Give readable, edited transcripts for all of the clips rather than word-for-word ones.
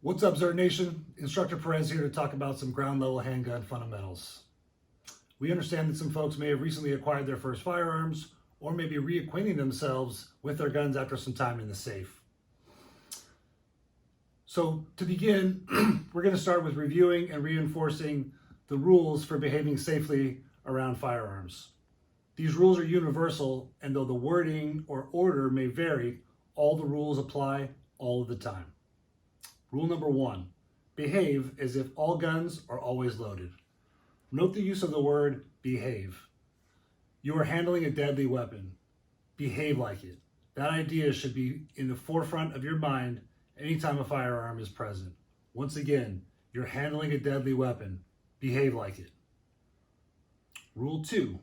What's up, Z.E.R.T Nation? Instructor Perez here to talk about some ground level handgun fundamentals. We understand that some folks may have recently acquired their first firearms or may be reacquainting themselves with their guns after some time in the safe. So to begin, we're going to start with reviewing and reinforcing the rules for behaving safely around firearms. These rules are universal, and though the wording or order may vary, all the rules apply all of the time. Rule number 1, behave as if all guns are always loaded. Note the use of the word behave. You are handling a deadly weapon. Behave like it. That idea should be in the forefront of your mind anytime a firearm is present. Once again, you're handling a deadly weapon. Behave like it. Rule 2,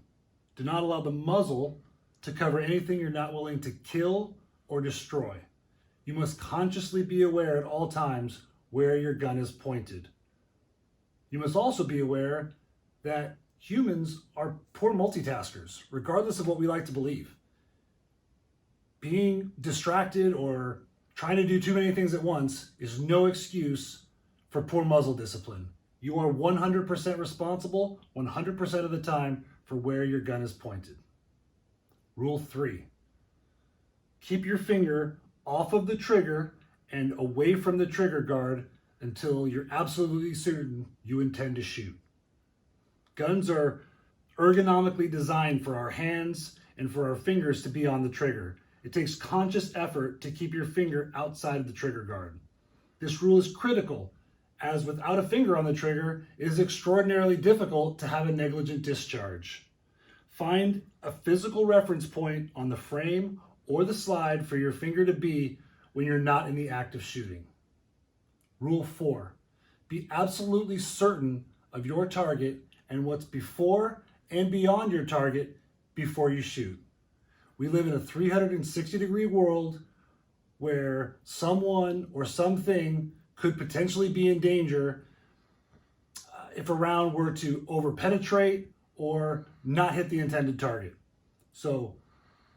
do not allow the muzzle to cover anything you're not willing to kill or destroy. You must consciously be aware at all times where your gun is pointed. You must also be aware that humans are poor multitaskers, regardless of what we like to believe. Being distracted or trying to do too many things at once is no excuse for poor muzzle discipline. You are 100% responsible 100% of the time for where your gun is pointed. Rule 3, keep your finger off of the trigger and away from the trigger guard until you're absolutely certain you intend to shoot. Guns are ergonomically designed for our hands and for our fingers to be on the trigger. It takes conscious effort to keep your finger outside of the trigger guard. This rule is critical, as without a finger on the trigger, it is extraordinarily difficult to have a negligent discharge. Find a physical reference point on the frame or the slide for your finger to be when you're not in the act of shooting. Rule 4, be absolutely certain of your target and what's before and beyond your target before you shoot. We live in a 360-degree world where someone or something could potentially be in danger if a round were to over-penetrate or not hit the intended target. So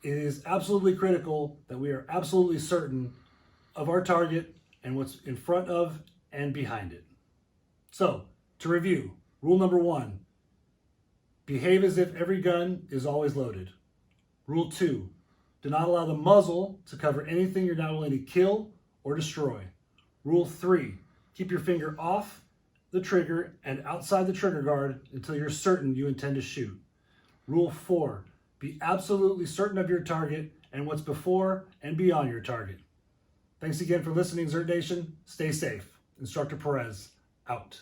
it is absolutely critical that we are absolutely certain of our target and what's in front of and behind it. So, to review, rule number 1, behave as if every gun is always loaded. Rule 2, do not allow the muzzle to cover anything you're not willing to kill or destroy. Rule 3, keep your finger off the trigger and outside the trigger guard until you're certain you intend to shoot. Rule 4, be absolutely certain of your target and what's before and beyond your target. Thanks again for listening, Z.E.R.T Nation. Stay safe. Instructor Perez, out.